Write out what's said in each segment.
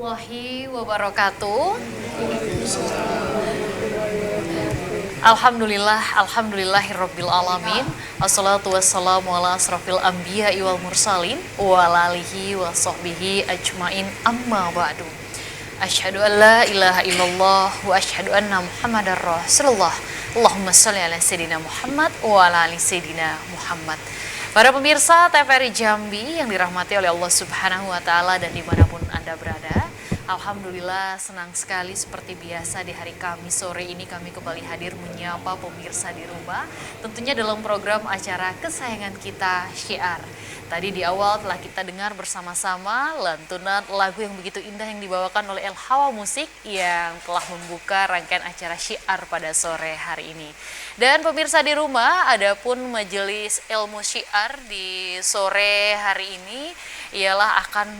warahmatullahi wabarakatuh. Alhamdulillahirabbil alamin. Wassalatu wassalamu ala asrofil anbiya'i wal mursalin wa ala alihi wa sahbihi ajmain, amma ba'du. Asyhadu an la ilaha illallah wa asyhadu anna Muhammadar Rasulullah. Allahumma shalli ala sayidina Muhammad wa ala ali sayidina Muhammad. Para pemirsa TVRI Jambi yang dirahmati oleh Allah Subhanahu wa taala dan dimanapun Anda berada, alhamdulillah senang sekali seperti biasa di hari Kamis sore ini kami kembali hadir menyapa pemirsa di rumah, tentunya dalam program acara kesayangan kita, Syiar. Tadi di awal telah kita dengar bersama-sama lantunan lagu yang begitu indah yang dibawakan oleh El Hawa Musik yang telah membuka rangkaian acara Syiar pada sore hari ini. Dan pemirsa di rumah, adapun majelis ilmu Syiar di sore hari ini ialah akan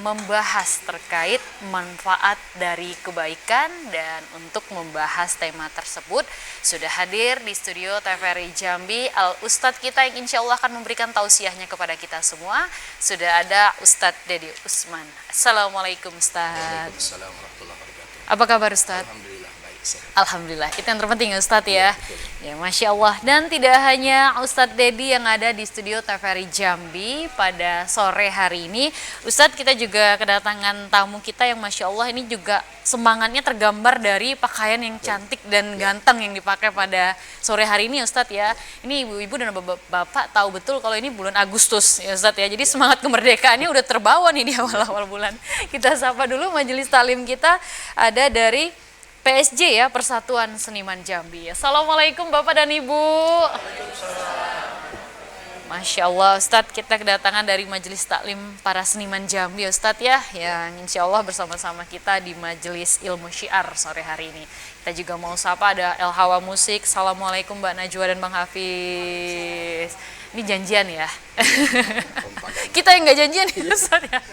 membahas terkait manfaat dari kebaikan, dan untuk membahas tema tersebut sudah hadir di studio TVRI Jambi Al Ustadz kita yang insya Allah akan memberikan tausiahnya kepada kita semua. Sudah ada Ustadz Dedi Usman. Assalamualaikum Ustadz. Waalaikumsalam warahmatullahi wabarakatuh. Apa kabar Ustadz? Alhamdulillah baik. Alhamdulillah, itu yang terpenting Ustadz ya. Ya, Masya Allah. Dan tidak hanya Ustadz Dedi yang ada di studio TVRI Jambi pada sore hari ini, Ustadz kita juga kedatangan tamu kita yang Masya Allah ini juga semangatnya tergambar dari pakaian yang cantik dan ganteng yang dipakai pada sore hari ini Ustadz ya. Ini ibu-ibu dan bapak tahu betul kalau ini bulan Agustus ya Ustadz ya. Jadi semangat kemerdekaannya udah terbawa nih di awal-awal bulan. Kita sapa dulu majelis taklim kita, ada dari PSG ya, Persatuan Seniman Jambi. Assalamualaikum Bapak dan Ibu. Masya Allah Ustadz, kita kedatangan dari Majelis Taklim para Seniman Jambi Ustadz ya, yang insya Allah bersama-sama kita di Majelis Ilmu Syiar sore hari ini. Kita juga mau sapa ada El Hawa Musik. Assalamualaikum Mbak Najwa dan Bang Hafiz. Ini janjian ya. Kita yang nggak janjian ya Ustadz ya.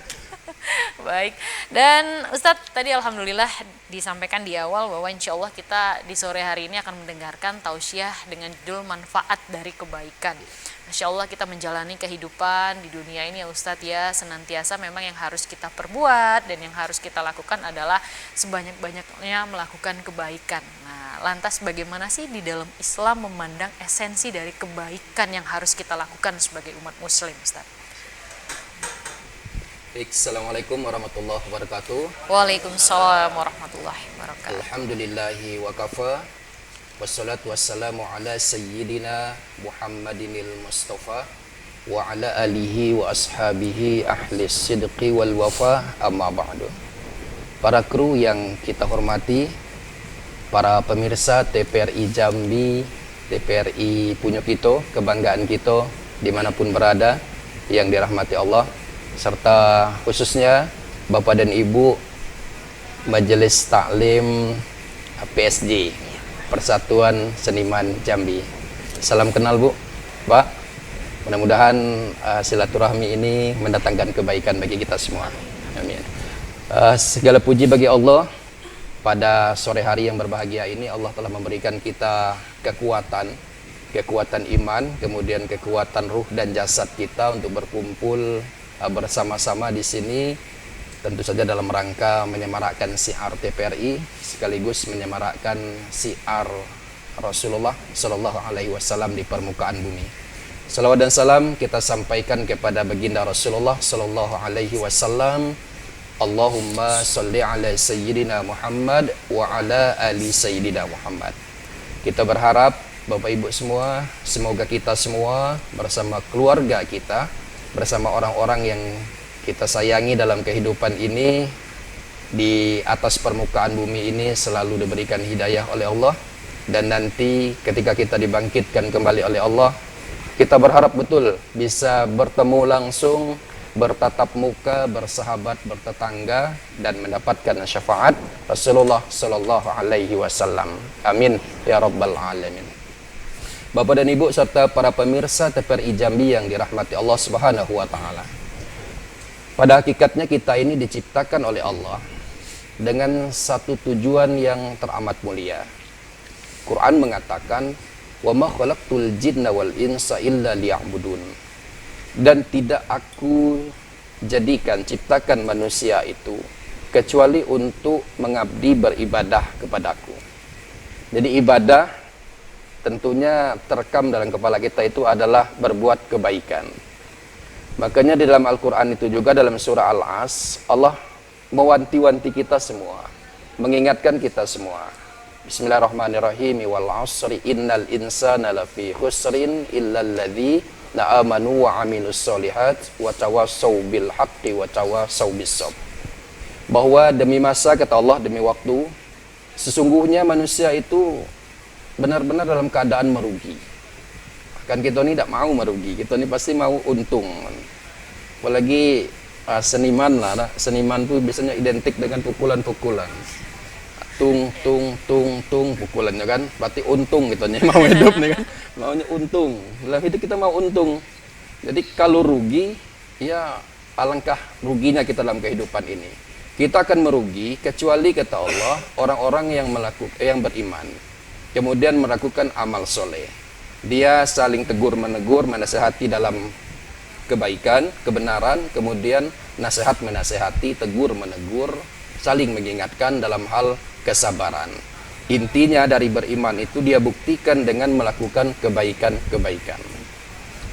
Baik, dan Ustadz tadi alhamdulillah disampaikan di awal bahwa insya Allah kita di sore hari ini akan mendengarkan tausiah dengan judul manfaat dari kebaikan. Masya Allah kita menjalani kehidupan di dunia ini ya Ustadz ya, senantiasa memang yang harus kita perbuat dan yang harus kita lakukan adalah sebanyak-banyaknya melakukan kebaikan. Nah, lantas bagaimana sih di dalam Islam memandang esensi dari kebaikan yang harus kita lakukan sebagai umat muslim Ustadz? Assalamualaikum warahmatullahi wabarakatuh. Waalaikumsalam warahmatullahi wabarakatuh. Alhamdulillahi wa kafa. Wassalatu wassalamu ala sayyidina Muhammadinil Mustafa wa ala alihi wa ashabihi ahli sidqi wal wafa, amma ba'du. Para kru yang kita hormati, para pemirsa TVRI Jambi, TVRI Punyo Kito, kebanggaan kita dimanapun berada yang dirahmati Allah, serta khususnya Bapak dan Ibu Majelis Taklim PSG Persatuan Seniman Jambi. Salam kenal Bu, Pak. Mudah-mudahan silaturahmi ini mendatangkan kebaikan bagi kita semua. Amin. Segala puji bagi Allah. Pada sore hari yang berbahagia ini Allah telah memberikan kita kekuatan iman, kemudian kekuatan ruh dan jasad kita untuk berkumpul bersama-sama di sini, tentu saja dalam rangka menyemarakkan syiar TVRI sekaligus menyemarakkan syiar Rasulullah Shallallahu Alaihi Wasallam di permukaan bumi. Salawat dan salam kita sampaikan kepada baginda Rasulullah Shallallahu Alaihi Wasallam. Allahumma sholli ala sayyidina Muhammad wa ala ali sayyidina Muhammad. Kita berharap Bapak Ibu semua, semoga kita semua bersama keluarga kita, bersama orang-orang yang kita sayangi dalam kehidupan ini, di atas permukaan bumi ini selalu diberikan hidayah oleh Allah, dan nanti ketika kita dibangkitkan kembali oleh Allah, kita berharap betul bisa bertemu langsung, bertatap muka, bersahabat, bertetangga, dan mendapatkan syafaat Rasulullah Sallallahu Alaihi Wasallam. Amin ya Rabbal Alamin. Bapak dan Ibu serta para pemirsa TVRI Jambi yang dirahmati Allah Subhanahu wa taala. Pada hakikatnya kita ini diciptakan oleh Allah dengan satu tujuan yang teramat mulia. Quran mengatakan, "Wa ma khalaqtul jinna wal insa illa liya'budun." Dan tidak aku jadikan, ciptakan manusia itu kecuali untuk mengabdi beribadah kepadaku. Jadi ibadah tentunya terekam dalam kepala kita itu adalah berbuat kebaikan. Makanya di dalam Al-Quran itu juga dalam surah Al-As, Allah mewanti-wanti kita semua, mengingatkan kita semua. Bismillahirrahmanirrahim. Wal 'asri innal insana lafi khusrin illal ladzina amanu wa 'amilus solihat wa tawassaw bil haqqi wa tawassaw bis sabr. Bahwa demi masa, kata Allah, demi waktu, sesungguhnya manusia itu benar-benar dalam keadaan merugi. Kan kita ini tidak mau merugi, kita ini pasti mau untung. Apalagi seniman lah, seniman itu biasanya identik dengan pukulan-pukulan. Tung, tung, tung, tung, pukulannya kan, berarti untung gitu nih, mau hidup nih kan, maunya untung. Dalam hidup kita mau untung. Jadi kalau rugi, ya alangkah ruginya kita dalam kehidupan ini. Kita akan merugi kecuali, kata Allah, orang-orang yang beriman, kemudian melakukan amal soleh. Dia saling tegur menegur, menasehati dalam kebaikan, kebenaran, kemudian nasihat menasehati, tegur menegur, saling mengingatkan dalam hal kesabaran. Intinya dari beriman itu dia buktikan dengan melakukan kebaikan-kebaikan.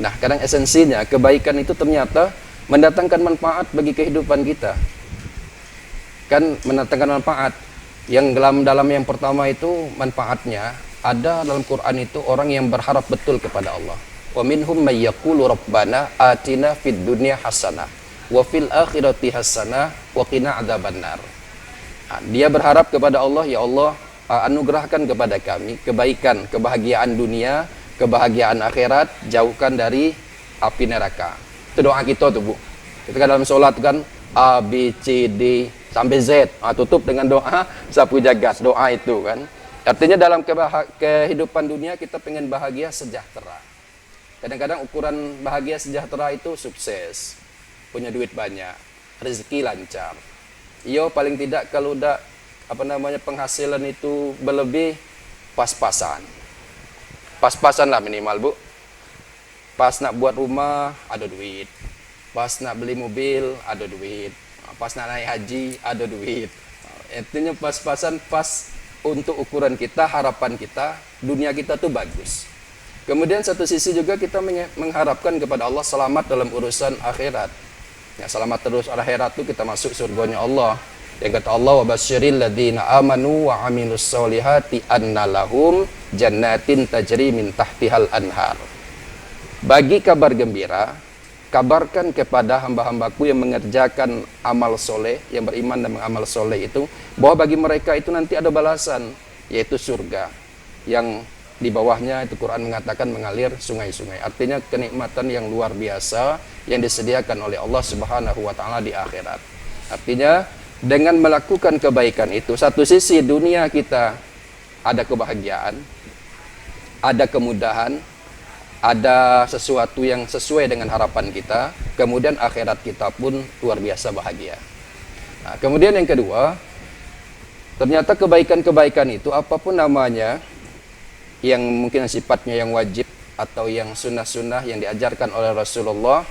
Nah, kadang esensinya kebaikan itu ternyata mendatangkan manfaat bagi kehidupan kita. Kan mendatangkan manfaat. Yang dalam yang pertama itu manfaatnya ada dalam Quran itu orang yang berharap betul kepada Allah. Wa minhum may yaqulu rabbana atina fid dunya hasanah wa fil akhirati hasanah wa qina adzabannar. Dia berharap kepada Allah, ya Allah, anugerahkan kepada kami kebaikan, kebahagiaan dunia, kebahagiaan akhirat, jauhkan dari api neraka. Itu doa kita tuh, Bu. Ketika dalam sholat kan A, B, C, D sampai Z, tutup dengan doa sapu jagat, doa itu kan. Artinya dalam kehidupan dunia kita pengen bahagia sejahtera. Kadang-kadang ukuran bahagia sejahtera itu sukses, punya duit banyak, rezeki lancar. Yo paling tidak kalau udah penghasilan itu berlebih, pas-pasan. Pas-pasan lah minimal, Bu. Pas nak buat rumah ada duit. Pas nak beli mobil ada duit. Pas nak naik haji ada duit. Artinya pas-pasan, pas untuk ukuran kita, harapan kita, dunia kita tuh bagus. Kemudian satu sisi juga kita mengharapkan kepada Allah selamat dalam urusan akhirat. Ya, selamat terus akhirat tuh kita masuk surganya Allah. Yang kata Allah, wa basyiril ladzina amanu wa 'amilus solihati anna lahum jannatin tajri min tahtihal anhar. Bagi kabar gembira, kabarkan kepada hamba-hambaku yang mengerjakan amal soleh, yang beriman dan mengamal soleh itu, bahwa bagi mereka itu nanti ada balasan, yaitu surga. Yang di bawahnya itu Quran mengatakan mengalir sungai-sungai. Artinya kenikmatan yang luar biasa yang disediakan oleh Allah Subhanahu wa taala di akhirat. Artinya dengan melakukan kebaikan itu, satu sisi dunia kita ada kebahagiaan, ada kemudahan, ada sesuatu yang sesuai dengan harapan kita, kemudian akhirat kita pun luar biasa bahagia. Nah, kemudian yang kedua, ternyata kebaikan-kebaikan itu apapun namanya, yang mungkin sifatnya yang wajib atau yang sunnah-sunnah yang diajarkan oleh Rasulullah,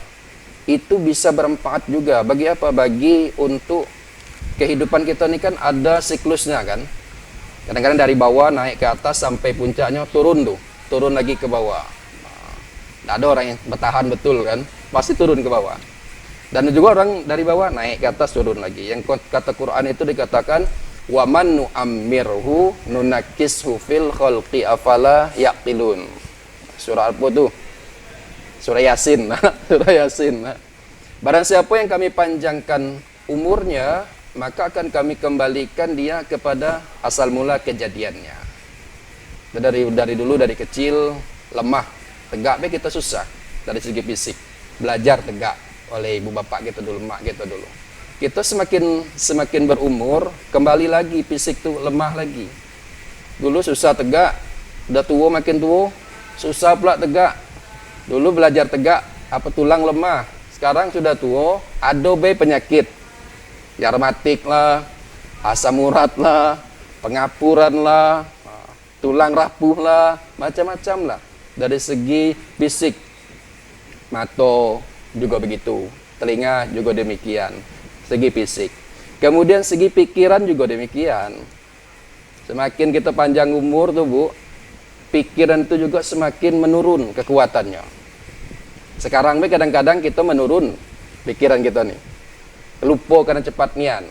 itu bisa bermanfaat juga. Bagi apa? Bagi untuk kehidupan kita ini kan ada siklusnya kan. Kadang-kadang dari bawah naik ke atas sampai puncaknya turun lagi ke bawah. Tidak ada orang yang bertahan betul kan, pasti turun ke bawah. Dan juga orang dari bawah naik ke atas turun lagi. Yang kata Quran itu dikatakan wa man nu'ammirhu nunakkishu fil khalqi afala yaqilun. Surah apa tuh? Surah Yasin. Surah Yasin. Barang siapa yang kami panjangkan umurnya, maka akan kami kembalikan dia kepada asal mula kejadiannya. Dari dulu, dari kecil lemah, tegak kita susah dari segi fisik. Belajar tegak oleh ibu bapak kita dulu, mak kita dulu. Kita semakin berumur, kembali lagi fisik tuh lemah lagi. Dulu susah tegak, udah tua makin tua, susah pula tegak. Dulu belajar tegak, tulang lemah. Sekarang sudah tua, ada penyakit. Rheumatik lah, asam urat lah, pengapuran lah, tulang rapuh lah, macam-macam lah. Dari segi fisik, mata juga begitu, telinga juga demikian, segi fisik. Kemudian segi pikiran juga demikian. Semakin kita panjang umur tuh Bu, pikiran itu juga semakin menurun kekuatannya. Sekarang nih kadang-kadang kita menurun pikiran kita nih. Lupa karena cepat nian.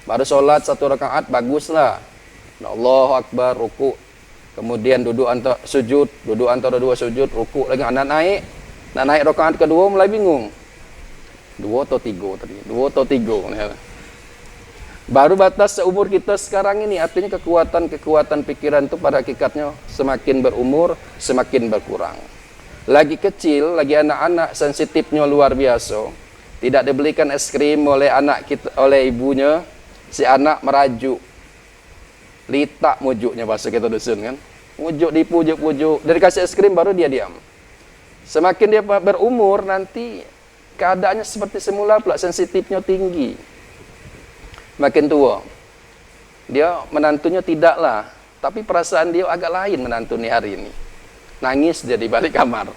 Baru sholat 1 rakaat baguslah. Allahu Akbar, ruku. Kemudian duduk antara sujud, duduk antara 2 sujud, ruku lagi. Nak naik rakaat kedua mulai bingung. 2 atau 3 tadi? 2 atau 3. Baru batas seumur kita sekarang ini, artinya kekuatan pikiran itu pada hakikatnya semakin berumur, semakin berkurang. Lagi kecil, lagi anak-anak sensitifnya luar biasa. Tidak dibelikan es krim oleh anak kita, oleh ibunya, si anak merajuk. Litak mujuknya bahasa kita dusun kan. Mujuk dipujuk-pujuk, dari kasih es krim baru dia diam. Semakin dia berumur nanti keadaannya seperti semula pula, sensitifnya tinggi. Makin tua, dia menantunya tidaklah, tapi perasaan dia agak lain menantu nih hari ini. Nangis dia di balik kamar.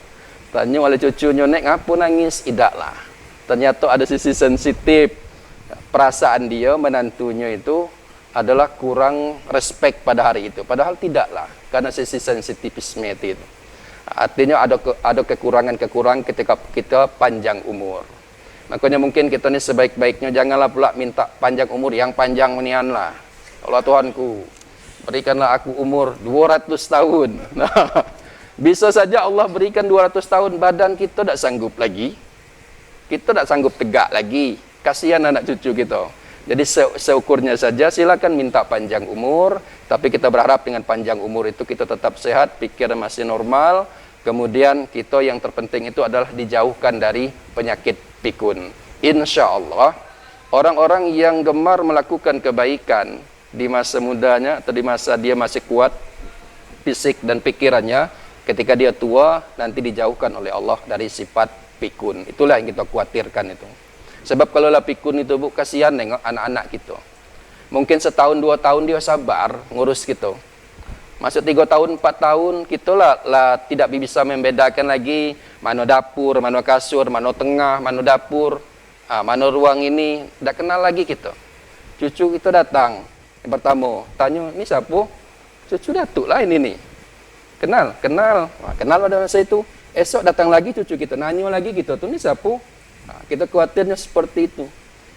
Tanya oleh cucunya, "Nek, ngapa nangis?" Tidaklah. Ternyata ada sisi sensitif. Perasaan dia menantunya itu adalah kurang respect pada hari itu. Padahal tidaklah, karena sisi sensitivisme itu. Artinya ada kekurangan-kekurangan ketika kita panjang umur. Makanya mungkin kita ni sebaik-baiknya janganlah pula minta panjang umur yang panjang menian lah. Allah Tuhanku, berikanlah aku umur 200 tahun. Nah, bisa saja Allah berikan 200 tahun, badan kita tak sanggup lagi. Kita tak sanggup tegak lagi. Kasihan anak cucu kita. Jadi seukurnya saja, silakan minta panjang umur, tapi kita berharap dengan panjang umur itu kita tetap sehat, pikiran masih normal. Kemudian kita yang terpenting itu adalah dijauhkan dari penyakit pikun. Insya Allah, orang-orang yang gemar melakukan kebaikan di masa mudanya atau di masa dia masih kuat fisik dan pikirannya, ketika dia tua nanti dijauhkan oleh Allah dari sifat pikun. Itulah yang kita khawatirkan itu. Sebab kalau lah pikun itu Bu, kasihan nengok anak-anak kita. Mungkin 1-2 tahun dia sabar ngurus kita. Masuk 3 tahun, 4 tahun, kita lah tidak bisa membedakan lagi mana dapur, mana kasur, mana tengah, mana dapur, mana ruang ini. Tak kenal lagi kita. Cucu kita datang. Yang pertama, tanya, "Ini siapa?" Cucu datuk lah ini nih. Kenal. Kenal pada masa itu. Esok datang lagi cucu kita, nanya lagi kita, "Tuh, ini siapa?" Kita khawatirnya seperti itu.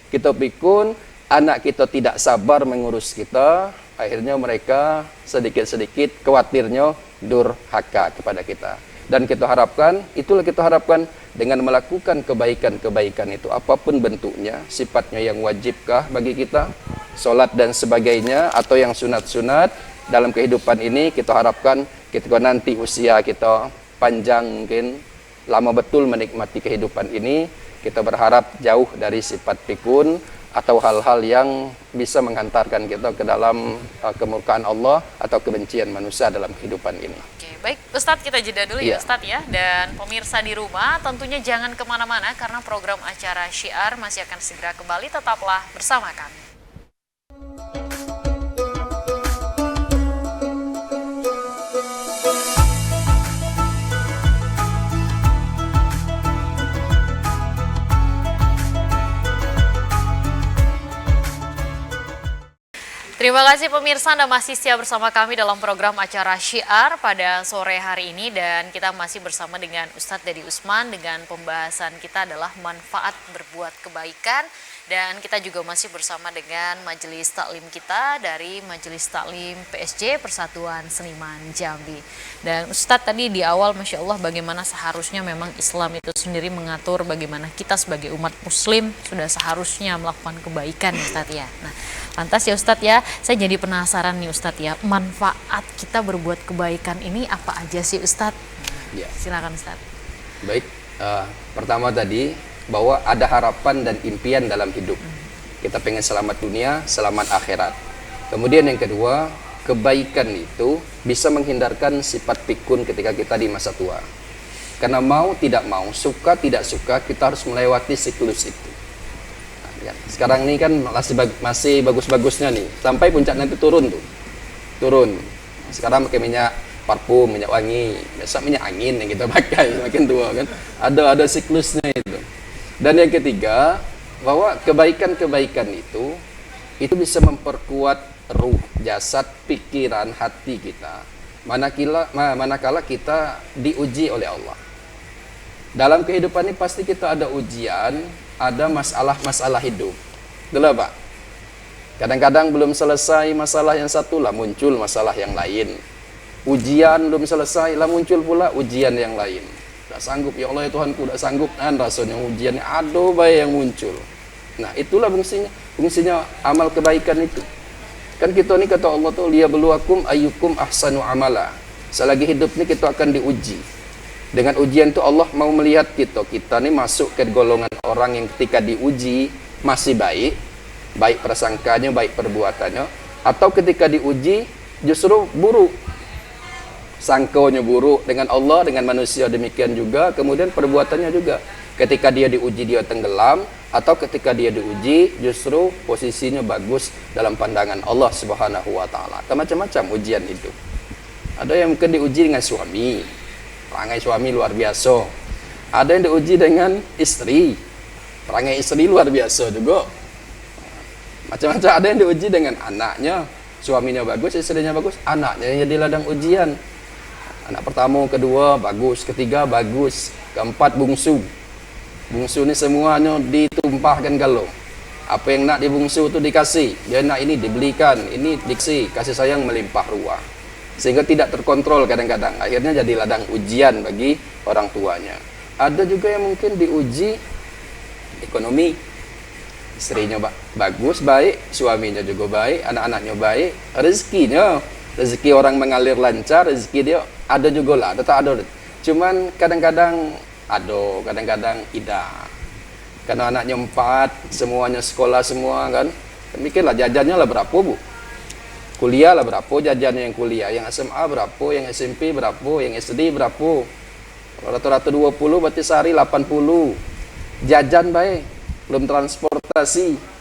Kita pikun, anak kita tidak sabar mengurus kita. Akhirnya mereka sedikit-sedikit khawatirnya durhaka kepada kita. Dan kita harapkan, itulah kita harapkan dengan melakukan kebaikan-kebaikan itu, apapun bentuknya, sifatnya yang wajibkah bagi kita, solat dan sebagainya, atau yang sunat-sunat dalam kehidupan ini, kita harapkan ketika nanti usia kita panjang, mungkin lama betul menikmati kehidupan ini, kita berharap jauh dari sifat pikun, atau hal-hal yang bisa menghantarkan kita ke dalam kemurkaan Allah atau kebencian manusia dalam kehidupan ini. Oke, baik Ustadz, kita jeda dulu ya Ustadz ya. Dan pemirsa di rumah tentunya jangan kemana-mana karena program acara Syiar masih akan segera kembali, tetaplah bersama kami. Terima kasih pemirsa, Anda masih setia bersama kami dalam program acara Syiar pada sore hari ini, dan kita masih bersama dengan Ustadz Dedi Usman dengan pembahasan kita adalah manfaat berbuat kebaikan, dan kita juga masih bersama dengan majelis taklim kita dari Majelis Taklim PSG Persatuan Seniman Jambi. Dan Ustadz tadi di awal Masya Allah bagaimana seharusnya memang Islam itu sendiri mengatur bagaimana kita sebagai umat muslim sudah seharusnya melakukan kebaikan ya Ustadz ya. Nah, lantas ya Ustadz ya, saya jadi penasaran nih Ustadz ya, manfaat kita berbuat kebaikan ini apa aja sih Ustadz? Ya. Silakan Ustadz. Baik, pertama tadi bahwa ada harapan dan impian dalam hidup. Kita pengen selamat dunia, selamat akhirat. Kemudian yang kedua, kebaikan itu bisa menghindarkan sifat pikun ketika kita di masa tua. Karena mau tidak mau, suka tidak suka, kita harus melewati siklus itu. Ya, sekarang ini kan masih bagus-bagusnya nih, sampai puncak nanti turun. Sekarang pakai minyak parfum, minyak wangi, biasa minyak angin yang kita pakai makin tua kan. Ada siklusnya itu. Dan yang ketiga, bahwa kebaikan-kebaikan itu itu bisa memperkuat ruh, jasad, pikiran, hati kita. Manakala kita diuji oleh Allah. Dalam kehidupan ini pasti kita ada ujian, ada masalah-masalah hidup. Itulah Pak. Kadang-kadang belum selesai masalah yang satu lah muncul masalah yang lain. Ujian belum selesai lah muncul pula ujian yang lain. Tak sanggup, ya Allah ya Tuhanku, tak sanggup kan rasanya ujiannya ada baik yang muncul. Nah, itulah fungsinya amal kebaikan itu. Kan kita ni kata Allah tu liyabluwakum ayyukum ahsanu amala. Selagi hidup ni kita akan diuji. Dengan ujian tu Allah mau melihat kita ni masuk ke golongan orang yang ketika diuji masih baik prasangkanya, baik perbuatannya, atau ketika diuji justru buruk. Sangkanya buruk dengan Allah, dengan manusia demikian juga, kemudian perbuatannya juga. Ketika dia diuji dia tenggelam, atau ketika dia diuji justru posisinya bagus dalam pandangan Allah Subhanahu wa taala. Macam-macam ujian itu. Ada yang mungkin diuji dengan suami. Perangai suami luar biasa. Ada yang diuji dengan istri. Perangai istri luar biasa juga. Macam-macam. Ada yang diuji dengan anaknya. Suaminya bagus, istrinya bagus, anaknya yang jadi ladang ujian. Anak pertama, kedua bagus, ketiga bagus, keempat bungsu. Bungsu ni semuanya ditumpahkan galau. Apa yang nak dibungsu tu dikasih. Dia nak ini dibelikan, ini diksi, kasih sayang melimpah ruah. Sehingga tidak terkontrol kadang-kadang. Akhirnya jadi ladang ujian bagi orang tuanya. Ada juga yang mungkin diuji ekonomi. Istrinya bagus, baik, suaminya juga baik, anak-anaknya baik, rezekinya, rezeki orang mengalir lancar, rezeki dia ada juga lah, ada tak ada. Cuman kadang-kadang ada, kadang-kadang tidak. Karena anaknya 4, semuanya sekolah semua kan. Mikirlah jajannya lah berapa Bu? Kuliah lah berapa jajannya yang kuliah, yang SMA berapa, yang SMP berapa, yang SD berapa. Rata-rata 20 berarti sehari 80. Jajan baik, belum transportasi.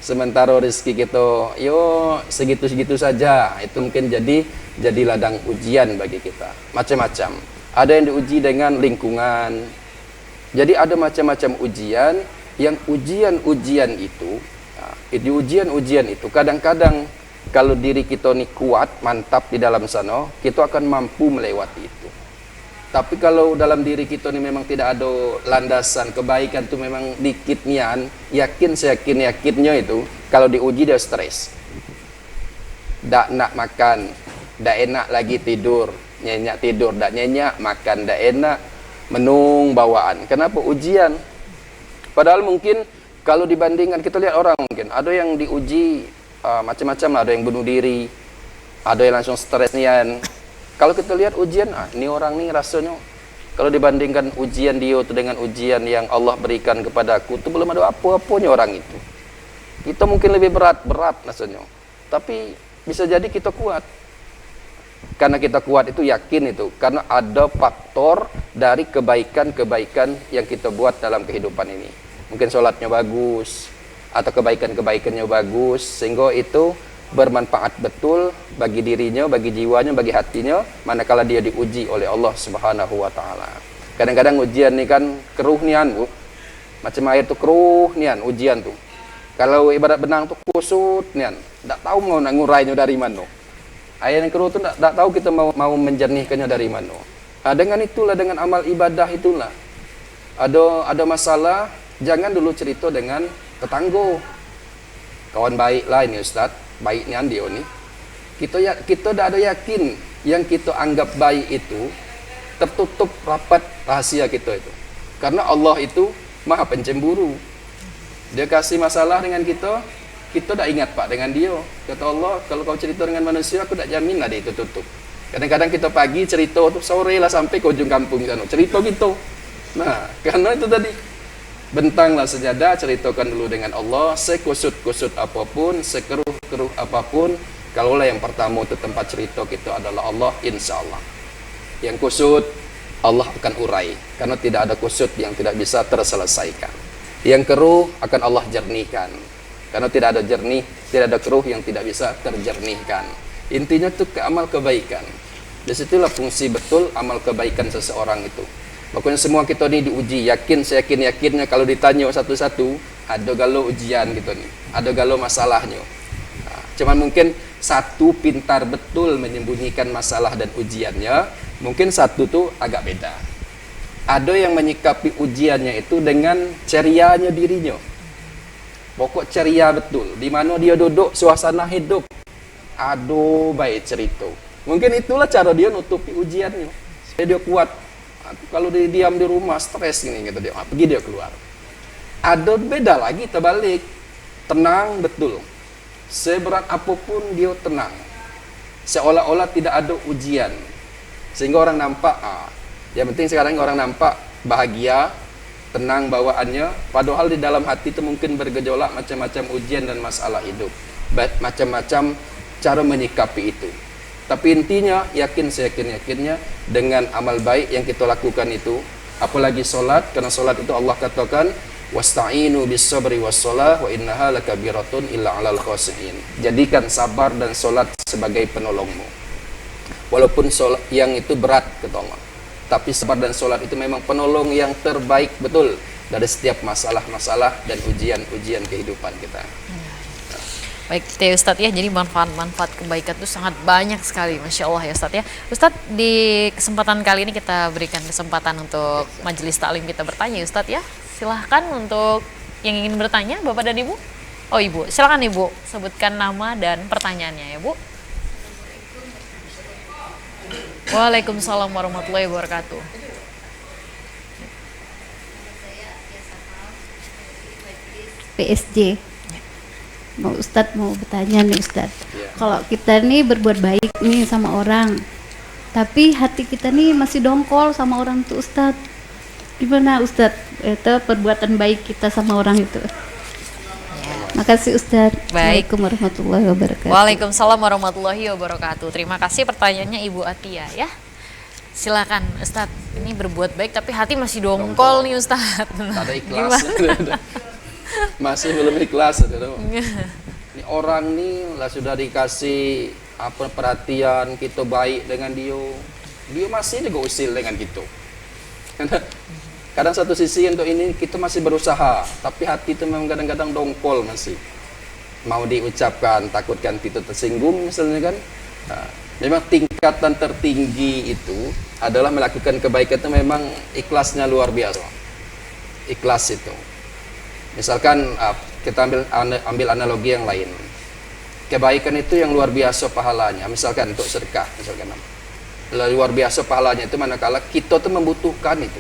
Sementara rezeki kita yo segitu-segitu saja. Itu mungkin jadi ladang ujian bagi kita. Macam-macam. Ada yang diuji dengan lingkungan. Jadi ada macam-macam ujian. Yang ujian-ujian itu, di ujian-ujian itu kadang-kadang kalau diri kita ni kuat, mantap di dalam sana, kita akan mampu melewati itu. Tapi kalau dalam diri kita ni memang tidak ada landasan, kebaikan tu memang dikit nian, yakinnya itu, kalau diuji dia stres. Tak nak makan, tak enak lagi tidur, nyenyak tidur, tak nyenyak, makan tak enak, menung bawaan. Kenapa? Ujian. Padahal mungkin kalau dibandingkan, kita lihat orang mungkin, ada yang diuji macam-macam lah, ada yang bunuh diri, ada yang langsung stres nian. Kalau kita lihat ujian, ini orang ni rasanya kalau dibandingkan ujian dia tu dengan ujian yang Allah berikan kepadaku tu belum ada apa-apanya orang itu. Kita mungkin lebih berat rasanya. Tapi bisa jadi kita kuat. Karena kita kuat itu yakin itu, karena ada faktor dari kebaikan-kebaikan yang kita buat dalam kehidupan ini. Mungkin sholatnya bagus atau kebaikan-kebaikannya bagus, sehingga itu bermanfaat betul bagi dirinya, bagi jiwanya, bagi hatinya manakala dia diuji oleh Allah Subhanahu wa taala. Kadang-kadang ujian ni kan keruh nian Bu. Macam air tu keruh nian ujian tu. Kalau ibarat benang tu kusut nian, tak tahu mau nak ngurainya dari mana. Air yang keruh tu tak tahu kita mau menjernihkannya dari mana. Dengan itulah, dengan amal ibadah itulah. Ada masalah, jangan dulu cerita dengan tetangga. Kawan baik lah ini Ustaz, baik ni Andio ni. Kita dah ada yakin yang kita anggap baik itu tertutup rapat rahasia kita itu. Karena Allah itu Maha Pencemburu. Dia kasih masalah dengan kita dah ingat Pak dengan dia. Kata Allah, kalau kau cerita dengan manusia, aku tak jamin lah dia itu tutup. Kadang-kadang kita pagi cerita tu, sore lah sampai ke ujung kampung sana. Cerita gitu. Nah, karena itu tadi. Bentanglah sejadah, ceritakan dulu dengan Allah, sekusut-kusut apapun, sekeruh-keruh apapun, kalaulah yang pertama itu tempat cerita kita adalah Allah, insya Allah. Yang kusut, Allah akan urai, karena tidak ada kusut yang tidak bisa terselesaikan. Yang keruh akan Allah jernihkan, karena tidak ada jernih, tidak ada keruh yang tidak bisa terjernihkan. Intinya itu ke amal kebaikan. Disitulah fungsi betul amal kebaikan seseorang itu. Makanya semua kita ni diuji, yakinnya kalau ditanya satu-satu, ada galau ujian gitu nih, ada galau masalahnya. Cuman mungkin satu pintar betul menyembunyikan masalah dan ujiannya, mungkin satu tuh agak beda. Ada yang menyikapi ujiannya itu dengan cerianya dirinya. Pokok ceria betul. Di mana dia duduk, suasana hidup. Aduh, baik cerita. Mungkin itulah cara dia nutupi ujiannya. Supaya dia kuat. Kalau dia diam di rumah, stres gini gitu dia. Pergi dia keluar. Ada beda lagi, terbalik. Tenang betul. Seberat apapun dia tenang. Seolah-olah tidak ada ujian. Sehingga orang nampak, yang penting sekarang orang nampak bahagia, tenang bawaannya, padahal di dalam hati itu mungkin bergejolak macam-macam ujian dan masalah hidup. Macam-macam cara menyikapi itu. Tapi intinya, yakin seyakin-yakinnya dengan amal baik yang kita lakukan itu, apalagi solat, karena solat itu Allah katakan, wasta'inu bis-sabri was-shalah wa innaha lakabiratun illa 'alal khashi'in. Jadikan sabar dan solat sebagai penolongmu. Walaupun solat yang itu berat ketolong, tapi sabar dan solat itu memang penolong yang terbaik betul dari setiap masalah-masalah dan ujian-ujian kehidupan kita. Baik ya Ustadz ya, jadi manfaat-manfaat kebaikan itu sangat banyak sekali, Masya Allah ya Ustadz ya. Ustadz, di kesempatan kali ini kita berikan kesempatan untuk majelis taklim kita bertanya Ustadz ya. Silahkan untuk yang ingin bertanya, Bapak dan Ibu. Oh Ibu, silahkan Ibu, sebutkan nama dan pertanyaannya ya Bu. Waalaikumsalam warahmatullahi wabarakatuh. PSG. Ustadz mau bertanya nih Ustadz, kalau kita nih berbuat baik nih sama orang, tapi hati kita nih masih dongkol sama orang tuh Ustadz, gimana Ustadz itu perbuatan baik kita sama orang itu? Makasih Ustadz. Baik. Assalamualaikum warahmatullahi wabarakatuh. Waalaikumsalam warahmatullahi wabarakatuh. Terima kasih pertanyaannya Ibu Atia ya. Silakan Ustadz, ini berbuat baik tapi hati masih dongkol nih Ustadz. Tak ada ikhlas. Masih belum ikhlas. Ini orang nih lah sudah dikasih apa perhatian, kita baik dengan dia masih juga usil dengan kita. Kadang satu sisi untuk ini kita masih berusaha, tapi hati itu memang kadang-kadang dongkol masih. Mau diucapkan, takutkan kita tersinggung misalnya kan. Nah, memang tingkatan tertinggi itu adalah melakukan kebaikan itu memang ikhlasnya luar biasa. Ikhlas itu. Misalkan kita ambil analogi yang lain. Kebaikan itu yang luar biasa pahalanya. Misalkan untuk sedekah, misalkan luar biasa pahalanya itu manakala kita tuh membutuhkan itu.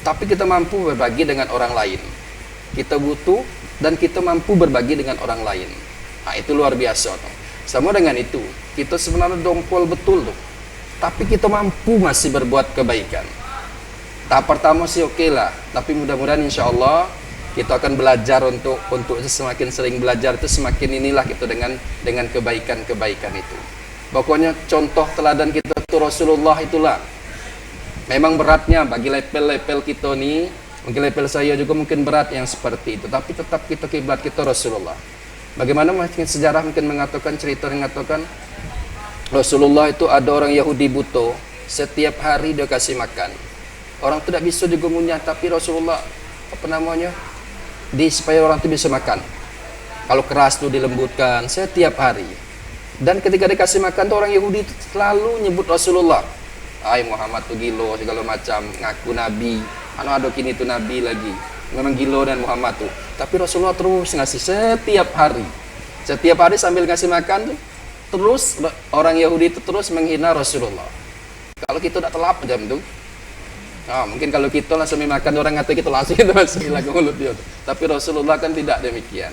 Tapi kita mampu berbagi dengan orang lain. Kita butuh dan kita mampu berbagi dengan orang lain. Nah, itu luar biasa tuh. Sama dengan itu, kita sebenarnya dongkol betul tuh. Tapi kita mampu masih berbuat kebaikan. Tahap pertama sih oke lah, tapi mudah-mudahan insya Allah kita akan belajar untuk semakin sering belajar itu semakin inilah gitu dengan kebaikan-kebaikan itu. Pokoknya contoh teladan kita itu Rasulullah itulah. Memang beratnya bagi level-level kita nih, mungkin level saya juga mungkin berat yang seperti itu, tapi tetap kita kiblat kita Rasulullah. Bagaimana mungkin sejarah mungkin mengatakan, cerita mengatakan Rasulullah itu ada orang Yahudi buta, setiap hari dia kasih makan. Orang tidak bisa juga ngunyah, tapi Rasulullah supaya orang itu bisa makan. Kalau keras itu dilembutkan setiap hari. Dan ketika dikasih makan tuh orang Yahudi itu selalu nyebut Rasulullah. Muhammad tuh gilo segala macam, ngaku nabi. Ada kini tuh nabi lagi. Memang gilo dan Muhammad tuh. Tapi Rasulullah terus ngasih setiap hari. Setiap hari sambil ngasih makan tuh terus orang Yahudi itu terus menghina Rasulullah. Kalau kita udah telap jam tuh. Mungkin kalau kita langsung makan orang ngata kita langsung itu masih lagu mulut dia. Tapi Rasulullah kan tidak demikian.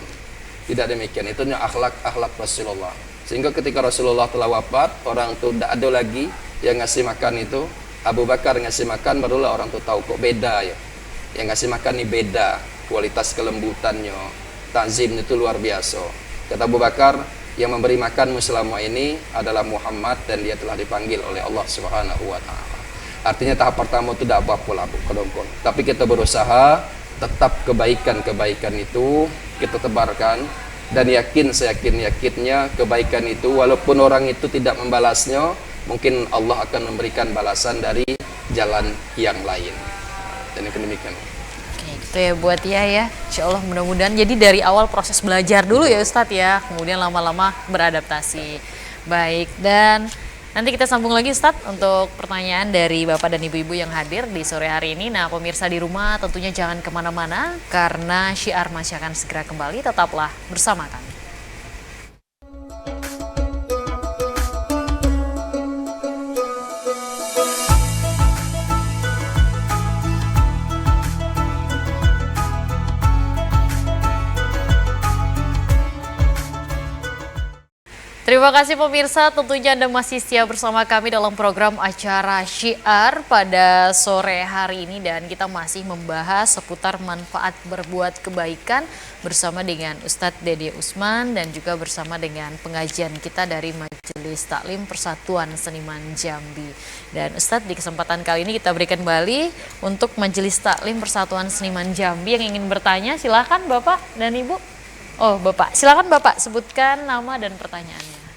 Tidak demikian. Itu akhlak Rasulullah. Sehingga ketika Rasulullah telah wafat, orang itu tidak ada lagi yang ngasih makan itu. Abu Bakar ngasih makan, barulah orang itu tahu kok beda ya. Yang ngasih makan ini beda, kualitas kelembutannya, takzimnya itu luar biasa. Kata Abu Bakar, yang memberi makanmu selama ini adalah Muhammad dan dia telah dipanggil oleh Allah Subhanahu wa taala. Artinya tahap pertama itu tidak apa-apa lah kedongkol. Tapi kita berusaha tetap kebaikan-kebaikan itu kita tebarkan dan seyakin-yakinnya kebaikan itu walaupun orang itu tidak membalasnya, mungkin Allah akan memberikan balasan dari jalan yang lain. Dan yang demikian. Oke, kita Itu ya buat ya, insya Allah mudah-mudahan. Jadi dari awal proses belajar dulu ya Ustadz ya, kemudian lama-lama beradaptasi. Baik, dan nanti kita sambung lagi Ustadz untuk pertanyaan dari Bapak dan Ibu-Ibu yang hadir di sore hari ini. Nah pemirsa di rumah tentunya jangan kemana-mana karena Syiar masih akan segera kembali, tetaplah bersama kami. Terima kasih pemirsa, tentunya Anda masih setia bersama kami dalam program acara Syiar pada sore hari ini dan kita masih membahas seputar manfaat berbuat kebaikan bersama dengan Ustadz Dede Usman dan juga bersama dengan pengajian kita dari Majelis Taklim Persatuan Seniman Jambi. Dan Ustadz, di kesempatan kali ini kita berikan kembali untuk Majelis Taklim Persatuan Seniman Jambi yang ingin bertanya, silakan Bapak dan Ibu. Oh Bapak, silakan Bapak sebutkan nama dan pertanyaannya.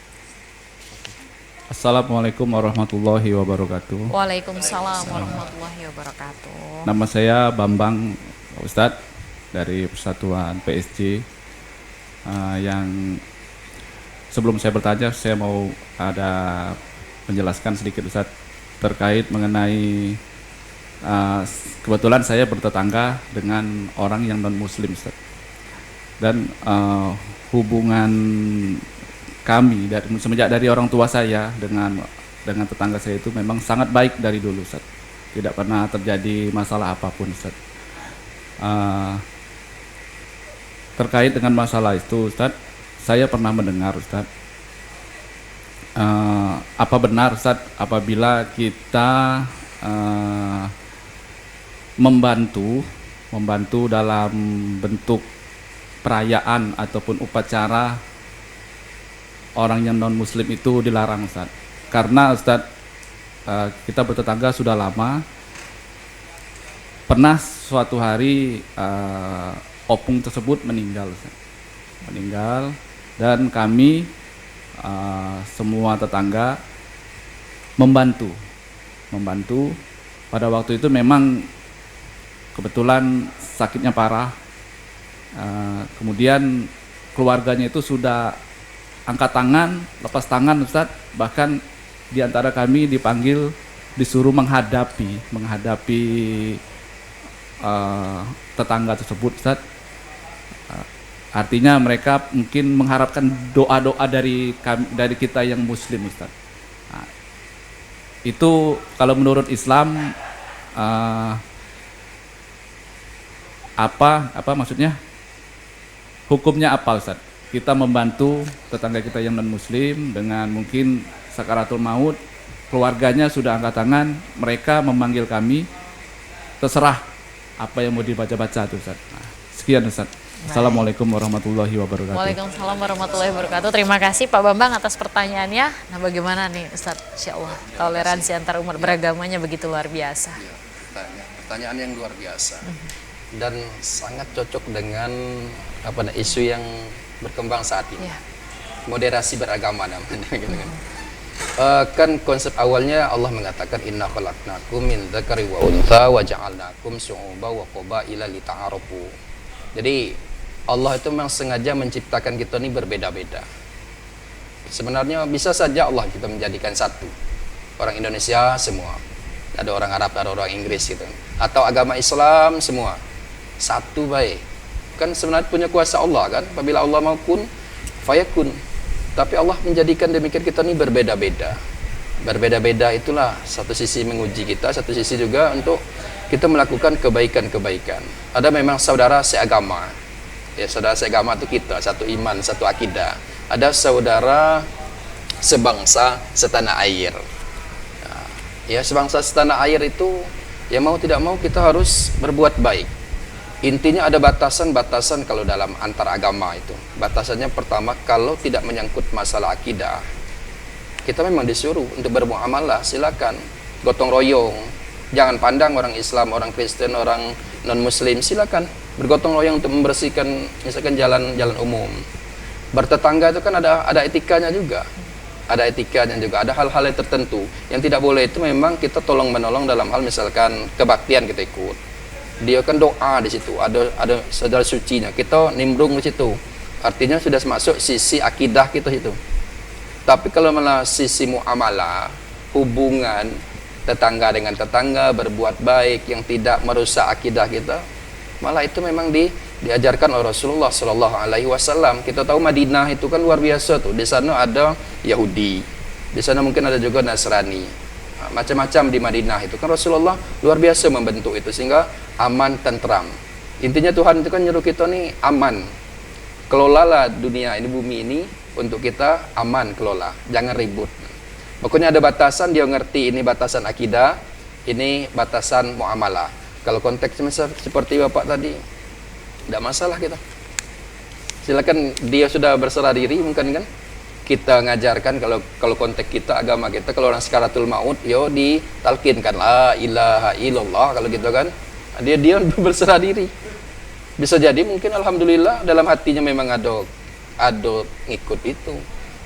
Assalamualaikum warahmatullahi wabarakatuh. Waalaikumsalam warahmatullahi wabarakatuh. Nama saya Bambang Ustadz dari Persatuan PSG. Yang sebelum saya bertanya, saya mau ada menjelaskan sedikit Ustadz terkait mengenai kebetulan saya bertetangga dengan orang yang non Muslim Ustadz. Dan hubungan kami semenjak dari orang tua saya dengan tetangga saya itu memang sangat baik dari dulu Ustaz. Tidak pernah terjadi masalah apapun Ustaz. Terkait dengan masalah itu Ustaz, saya pernah mendengar Ustaz, apa benar Ustaz apabila kita membantu dalam bentuk perayaan ataupun upacara orang yang non muslim itu dilarang Ustaz. Karena Ustaz kita bertetangga sudah lama. Pernah suatu hari opung tersebut meninggal Ustaz. Meninggal dan kami semua tetangga membantu. Pada waktu itu memang kebetulan sakitnya parah. Kemudian keluarganya itu sudah angkat tangan, lepas tangan Ustadz, bahkan di antara kami dipanggil, disuruh menghadapi tetangga tersebut Ustadz. Artinya mereka mungkin mengharapkan doa-doa dari kita yang muslim Ustadz. Itu kalau menurut Islam apa maksudnya? Hukumnya apa Ustadz? Kita membantu tetangga kita yang non muslim dengan mungkin sakaratul maut, keluarganya sudah angkat tangan, mereka memanggil kami, terserah apa yang mau dibaca-baca tuh Ustaz. Sekian Ustaz. Assalamualaikum warahmatullahi wabarakatuh. Waalaikumsalam warahmatullahi wabarakatuh. Terima kasih Pak Bambang atas pertanyaannya. Nah bagaimana nih Ustaz? Insya Allah toleransi antar umat beragamanya begitu luar biasa. Ya, pertanyaan yang luar biasa dan sangat cocok dengan isu yang berkembang saat ini, moderasi beragama namanya gitu kan. Kan konsep awalnya Allah mengatakan inna khalaqnakum min dzakari wa untha wa ja'alnakum syu'uban wa qabaila lita'arafu. Jadi Allah itu memang sengaja menciptakan kita ini berbeda-beda. Sebenarnya bisa saja Allah kita menjadikan satu. Orang Indonesia semua, ada orang Arab, ada orang Inggris gitu. Atau agama Islam semua satu baik. Kan sebenarnya punya kuasa Allah kan, apabila Allah mau kun fayakun. Tapi Allah menjadikan demikian kita ini berbeda-beda. Berbeda-beda itulah satu sisi menguji kita, satu sisi juga untuk kita melakukan kebaikan-kebaikan. Ada memang saudara seagama. Ya, saudara seagama itu kita, satu iman, satu akidah. Ada saudara sebangsa setanah air. Nah, ya sebangsa setanah air itu ya mau tidak mau kita harus berbuat baik. Intinya ada batasan-batasan kalau dalam antar agama itu. Batasannya pertama, kalau tidak menyangkut masalah akidah, kita memang disuruh untuk bermuamalah, silakan gotong royong. Jangan pandang orang Islam, orang Kristen, orang non Muslim, silakan bergotong royong untuk membersihkan misalkan jalan-jalan umum. Bertetangga itu kan ada etikanya juga. Ada etikanya juga, ada hal-hal yang tertentu yang tidak boleh itu memang kita tolong menolong dalam hal misalkan kebaktian kita ikut. dia kan doa di situ, ada saudara sucinya, kita nimbrung di situ, artinya sudah masuk sisi akidah kita itu. Tapi kalau malah sisi muamalah, hubungan tetangga dengan tetangga, berbuat baik yang tidak merusak akidah kita, malah itu memang diajarkan oleh Rasulullah Sallallahu Alaihi Wasallam. Kita tahu Madinah itu kan luar biasa tuh, di sana ada Yahudi, di sana mungkin ada juga Nasrani, macam-macam di Madinah itu kan Rasulullah luar biasa membentuk itu sehingga aman, tentram. Intinya Tuhan itu kan nyuruh kita nih aman, kelolalah dunia ini, bumi ini untuk kita aman, kelola, jangan ribut. Pokoknya ada batasan, dia ngerti ini batasan akidah, ini batasan muamalah. Kalau konteksnya seperti Bapak tadi, tidak masalah kita. Silakan, dia sudah berserah diri mungkin kan. Kita ngajarkan kalau konteks kita, agama kita, kalau orang sakaratul maut, yo ditalkinkan la ilaha illallah kalau gitu kan. Dia berserah diri. Bisa jadi mungkin alhamdulillah dalam hatinya memang ada ngikut itu.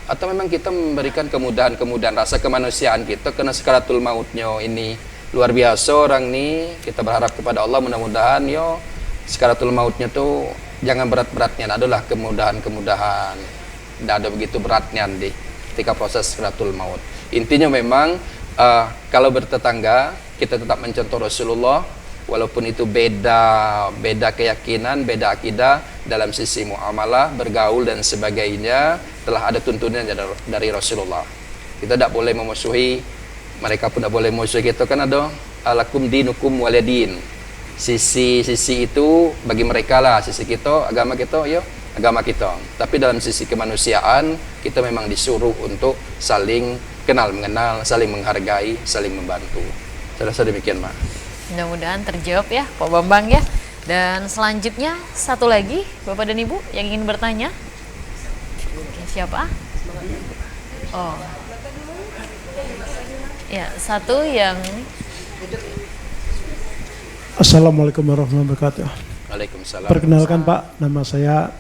Atau memang kita memberikan kemudahan rasa kemanusiaan kita karena sakaratul mautnya ini luar biasa orang nih. Kita berharap kepada Allah mudah-mudahan yo sakaratul mautnya tuh jangan berat-beratnya, adalah kemudahan-kemudahan. Tidak ada begitu beratnya nanti ketika proses sakaratul maut. Intinya memang kalau bertetangga kita tetap mencontoh Rasulullah, walaupun itu beda keyakinan, beda akidah dalam sisi muamalah, bergaul dan sebagainya, telah ada tuntunan dari Rasulullah. Kita tidak boleh memusuhi, mereka pun tidak boleh memusuhi kita, kan ada alakum dinukum waliyadin. Sisi itu bagi mereka lah, sisi kita, agama kita, yo agama kita. Tapi dalam sisi kemanusiaan kita memang disuruh untuk saling kenal mengenal, saling menghargai, saling membantu. Saya rasa demikian, Mak. Mudah-mudahan terjawab ya Pak Bambang ya. Dan selanjutnya satu lagi Bapak dan Ibu yang ingin bertanya. Oke, siapa? Oh. Ya, satu yang Assalamualaikum warahmatullahi wabarakatuh. Waalaikumsalam. Perkenalkan Pak, nama saya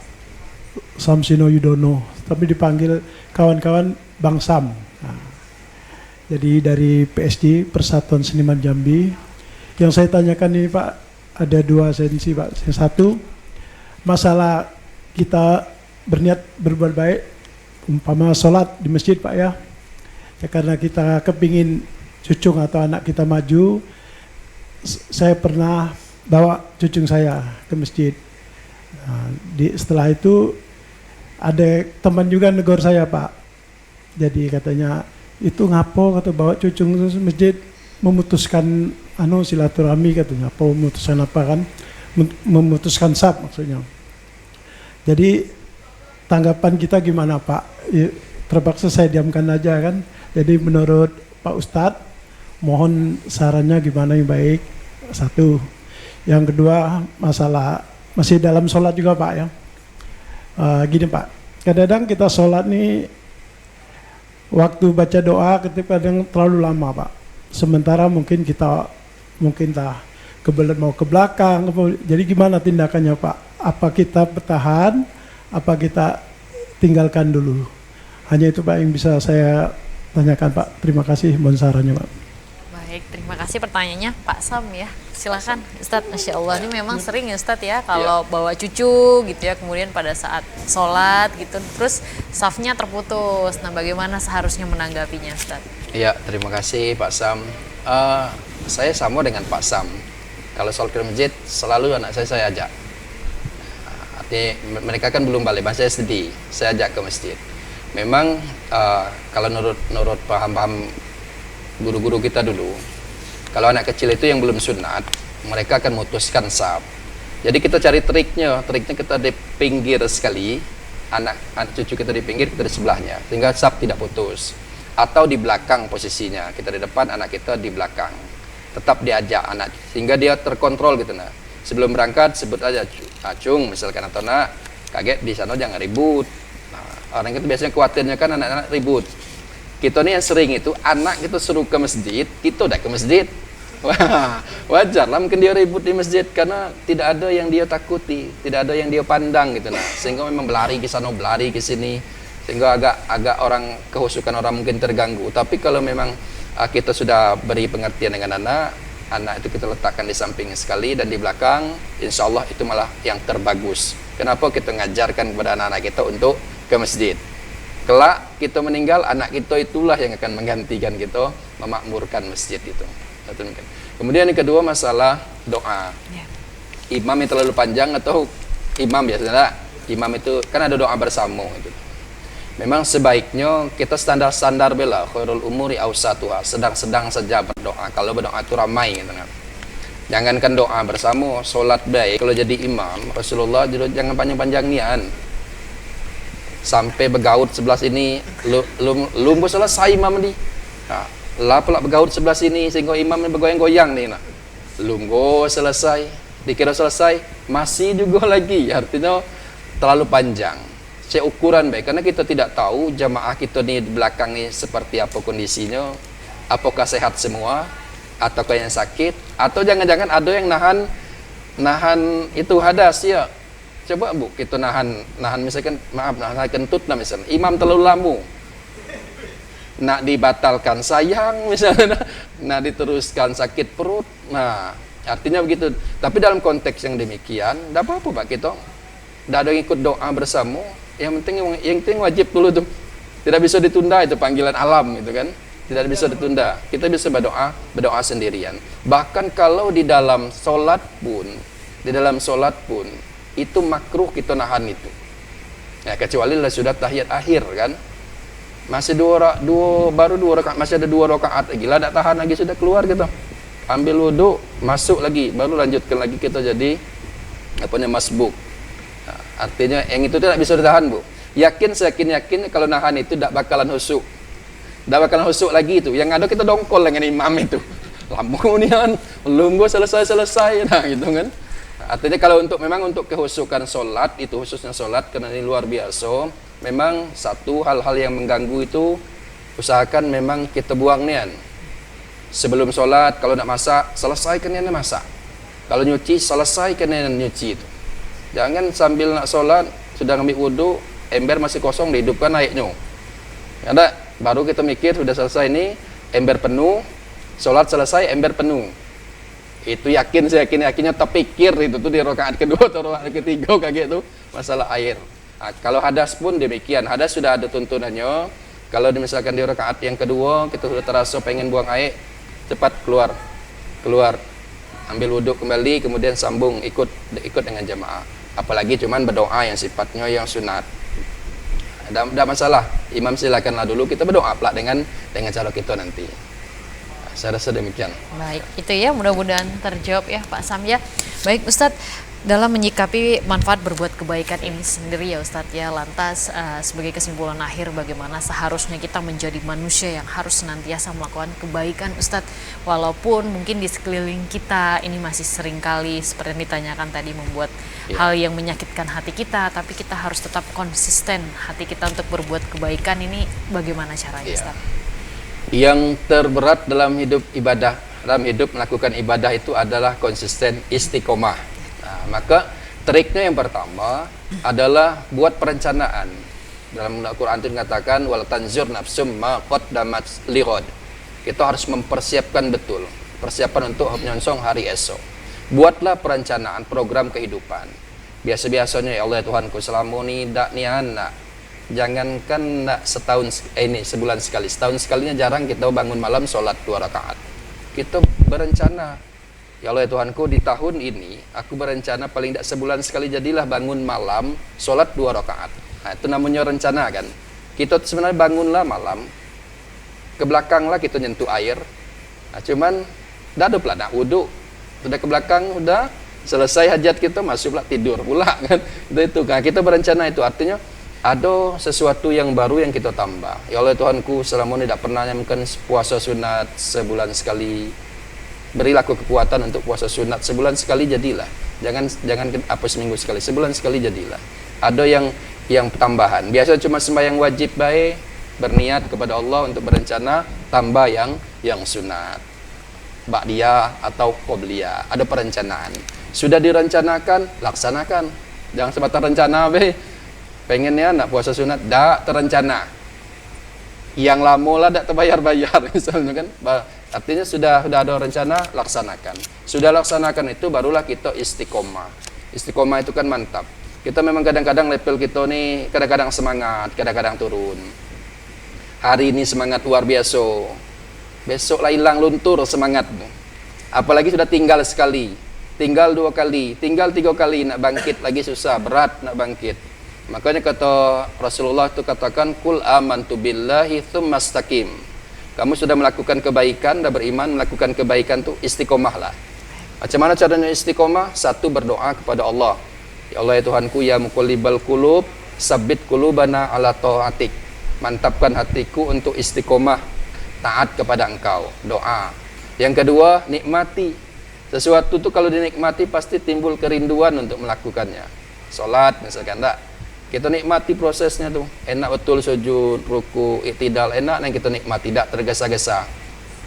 Samsino Yudono, tapi dipanggil kawan-kawan Bang Sam. Nah, jadi dari PSD Persatuan Seniman Jambi. Yang saya tanyakan ini Pak, ada dua esensi Pak. Yang satu, masalah kita berniat berbuat baik, umpama sholat di masjid Pak ya. Ya karena kita kepingin cucung atau anak kita maju, saya pernah bawa cucung saya ke masjid. Nah, setelah itu ada teman juga negor saya Pak. Jadi katanya itu ngapo kata bawa cucung ke masjid, memutuskan silaturahmi katanya, apa memutuskan apa kan, memutuskan sab maksudnya. Jadi tanggapan kita gimana Pak? Ya, terpaksa saya diamkan aja kan. Jadi menurut Pak Ustadz, mohon sarannya gimana yang baik. Satu. Yang kedua masalah masih dalam sholat juga Pak ya. Gini Pak, kadang-kadang kita sholat nih waktu baca doa ketika kadang terlalu lama Pak. Sementara mungkin kebelet mau ke belakang. Jadi gimana tindakannya Pak? Apa kita bertahan? Apa kita tinggalkan dulu? Hanya itu Pak yang bisa saya tanyakan Pak. Terima kasih, mohon sarannya Pak. baik, terima kasih pertanyaannya Pak Sam ya. Silakan Ustadz. Masya Allah, ini memang sering ya Ustadz ya kalau bawa cucu gitu ya, kemudian pada saat sholat gitu terus safnya terputus. Nah, bagaimana seharusnya menanggapinya Ustadz? Iya, terima kasih Pak Sam. Saya sama dengan Pak Sam. Kalau sholat ke masjid selalu anak saya ajak. Artinya mereka kan belum balik, saya sedih, saya ajak ke masjid. Memang kalau menurut paham-paham guru-guru kita dulu, kalau anak kecil itu yang belum sunat, mereka akan memutuskan saf. Jadi kita cari triknya kita di pinggir sekali, anak cucu kita di pinggir, kita di sebelahnya, sehingga saf tidak putus. Atau di belakang posisinya, kita di depan, anak kita di belakang. Tetap diajak anak, sehingga dia terkontrol gitu. Nah, sebelum berangkat sebut aja acung misalkan, atau nak kaget di sana jangan ribut. Nah, orang itu biasanya khawatirnya kan anak-anak ribut. Kita nih yang sering itu anak kita suruh ke masjid, kita udah ke masjid. Wah, wajar lah mungkin dia ribut di masjid karena tidak ada yang dia takuti, tidak ada yang dia pandang gitu. Nah, sehingga memang berlari ke sana, berlari ke sini, sehingga agak orang kehusukan orang mungkin terganggu. Tapi kalau memang kita sudah beri pengertian dengan anak, Anak itu kita letakkan di samping sekali dan di belakang, insya Allah itu malah yang terbagus. Kenapa kita ngajarkan kepada anak-anak kita untuk ke masjid? Kelak kita meninggal, anak kita itulah yang akan menggantikan kita memakmurkan masjid itu. Kemudian yang kedua masalah doa. Imam yang terlalu panjang atau imam biasanya imam itu kan ada doa bersama gitu. Memang sebaiknya kita standar-standar bela khairul umuri awsatuha, sedang-sedang saja berdoa. Kalau berdoa itu ramai gitu kan. Jangankan doa bersama, solat baik. Kalau jadi imam, Rasulullah jangan panjang-panjang nian. Sampai bergaut sebelah sini, lumbu selesai imam ni. Nah, lah pula bergaut sebelah sini sehingga imam ni bergoyang-goyang ni. Nah. Lumbu selesai, dikira selesai, masih juga lagi. Artinya terlalu panjang. Saya ukuran baik karena kita tidak tahu jamaah kita ni di belakang ni seperti apa kondisinya, apakah sehat semua ataukah yang sakit, atau jangan-jangan ada yang nahan itu hadas ya. Coba Bu kita nahan misalkan nahan kentut lah misalnya, imam terlalu lama nak dibatalkan sayang misalnya, nak diteruskan sakit perut, nah artinya begitu. Tapi dalam konteks yang demikian tidak apa-apa Pak kita tidak ada yang ikut doa bersama. Yang penting wajib dulu tuh, tidak bisa ditunda, itu panggilan alam itu kan, tidak bisa ditunda. Kita bisa berdoa sendirian. Bahkan kalau di dalam solat pun itu makruh kita nahan itu. Ya kecuali lah sudah tahiyat akhir kan, masih baru dua rakaat, masih ada 2 rakaat lagi lah, tak tahan lagi sudah keluar kita, ambil wudhu, masuk lagi, baru lanjutkan lagi kita jadi masbuk. Artinya yang itu tidak bisa ditahan Bu. Yakin kalau nahan itu tidak bakalan khusyuk. Tidak bakalan khusyuk lagi itu. Yang ada kita dongkol dengan imam itu. Lambung nian, belum gua selesai. Nah, gitu kan. Artinya kalau memang untuk kehusukan solat itu, khususnya solat karena ini luar biasa, memang satu hal-hal yang mengganggu itu usahakan memang kita buang nian. Sebelum solat kalau nak masak, selesaikan nian masak. Kalau nyuci, selesaikan nian nyuci itu. Jangan sambil nak solat sudah ambil wudhu, ember masih kosong dihidupkan naiknya. Ada baru kita mikir sudah selesai ini ember penuh, solat selesai ember penuh. Itu yakinnya terpikir itu tuh di rakaat kedua atau rakaat ketiga kayak gitu masalah air. Nah, kalau hadas pun demikian, hadas sudah ada tuntunannya. Kalau misalkan di rakaat yang kedua kita sudah terasa pengen buang air, cepat keluar, ambil wudhu kembali, kemudian sambung ikut dengan jamaah. Apalagi cuman berdoa yang sifatnya yang sunat. Ada masalah, imam silakanlah dulu, kita berdoa pula dengan cara kita nanti. Saya rasa demikian. Baik, itu ya, mudah-mudahan terjawab ya Pak Sam ya. Baik Ustadz, dalam menyikapi manfaat berbuat kebaikan ini sendiri ya Ustadz ya, lantas sebagai kesimpulan akhir bagaimana seharusnya kita menjadi manusia yang harus senantiasa melakukan kebaikan Ustadz, walaupun mungkin di sekeliling kita ini masih seringkali seperti yang ditanyakan tadi membuat hal yang menyakitkan hati kita, tapi kita harus tetap konsisten hati kita untuk berbuat kebaikan. Ini bagaimana caranya Ustadz? Yang terberat dalam hidup melakukan ibadah itu adalah konsisten, istiqomah. Maka triknya yang pertama adalah buat perencanaan. Dalam Al-Quran itu dikatakan wal tanzur nafsum ma qaddamat lighad. Kita harus mempersiapkan betul, persiapan untuk menyongsong hari esok. Buatlah perencanaan program kehidupan. Biasa-biasanya ya Allah Tuhanku selama ni dak nian nak. Jangankan nak sebulan sekali. Setahun sekalinya jarang kita bangun malam solat 2 rakaat. Kita berencana. Ya Allah Tuhanku di tahun ini aku berencana paling tidak sebulan sekali jadilah bangun malam solat 2 rakaat. Nah, itu namanya rencana kan. Kita sebenarnya bangunlah malam, ke belakanglah kita nyentuh air. Nah, cuman dah ada pula nak wudhu, sudah ke belakang udah selesai hajat kita masuklah tidur pula kan. Itu kan kita berencana, itu artinya ada sesuatu yang baru yang kita tambah. Ya Allah Tuhanku selama ini tidak pernah nyamkan puasa sunat sebulan sekali. Berilah aku kekuatan untuk puasa sunat sebulan sekali jadilah. Jangan apa seminggu sekali, sebulan sekali jadilah. Ada yang tambahan. Biasa cuma sembahyang wajib baik, berniat kepada Allah untuk berencana tambah yang sunat. Ba'diyah atau qobliyah. Ada perencanaan. Sudah direncanakan, laksanakan. Jangan sebatas rencana pengennya nak puasa sunat, dak terencana. Yang lama lah tidak terbayar-bayar misalnya kan. Artinya sudah ada rencana, laksanakan. Sudah laksanakan itu barulah kita istiqomah. Istiqomah itu kan mantap. Kita memang kadang-kadang level kita nih kadang-kadang semangat, kadang-kadang turun. Hari ini semangat luar biasa. Besok lah hilang luntur semangat. Apalagi sudah tinggal sekali, tinggal 2 kali, tinggal 3 kali nak bangkit lagi susah, berat nak bangkit. Makanya kata Rasulullah itu katakan kul amantu billahi tsumma istaqim. Kamu sudah melakukan kebaikan, sudah beriman, melakukan kebaikan itu istiqomahlah. Macam mana caranya istiqomah? Satu, berdoa kepada Allah. Ya Allah ya Tuhanku ya muqallibal qulub, sabbit qulubana ala taatik. Mantapkan hatiku untuk istiqomah taat kepada Engkau. Doa. Yang kedua, nikmati. Sesuatu itu kalau dinikmati pasti timbul kerinduan untuk melakukannya. Salat misalkan tak. Kita nikmati prosesnya tuh. Enak betul sujud, ruku, iktidal, enak yang kita nikmati, tidak tergesa-gesa.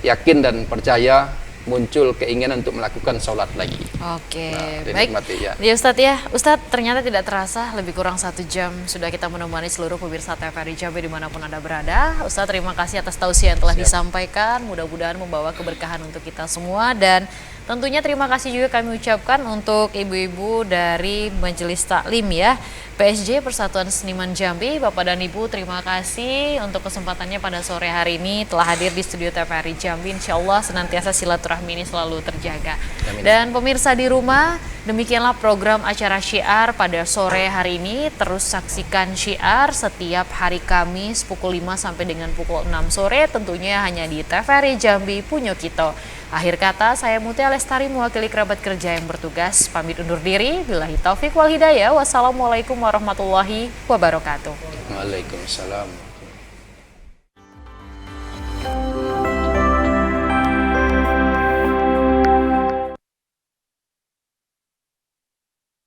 Yakin dan percaya muncul keinginan untuk melakukan sholat lagi. Oke, Nah, baik. ya. Ya Ustadz ya, Ustadz ternyata tidak terasa lebih kurang 1 jam sudah kita menemani seluruh pemirsa TVRI Jambi dimanapun Anda berada. Ustadz terima kasih atas tausiah yang telah disampaikan, mudah-mudahan membawa keberkahan untuk kita semua dan tentunya terima kasih juga kami ucapkan untuk ibu-ibu dari Majelis Taklim ya, PSG Persatuan Seniman Jambi. Bapak dan Ibu terima kasih untuk kesempatannya pada sore hari ini telah hadir di studio TVRI Jambi. Insya Allah senantiasa silaturahmi ini selalu terjaga. Amin. Dan pemirsa di rumah, demikianlah program acara Syiar pada sore hari ini. Terus saksikan Syiar setiap hari Kamis pukul 5 sampai dengan pukul 6 sore tentunya hanya di TVRI Jambi Punyo Kito. Akhir kata, saya Mutia Lestari mewakili kerabat kerja yang bertugas. Pamit undur diri. Billahi taufik wal hidayah. Wassalamualaikum warahmatullahi wabarakatuh. Waalaikumsalam.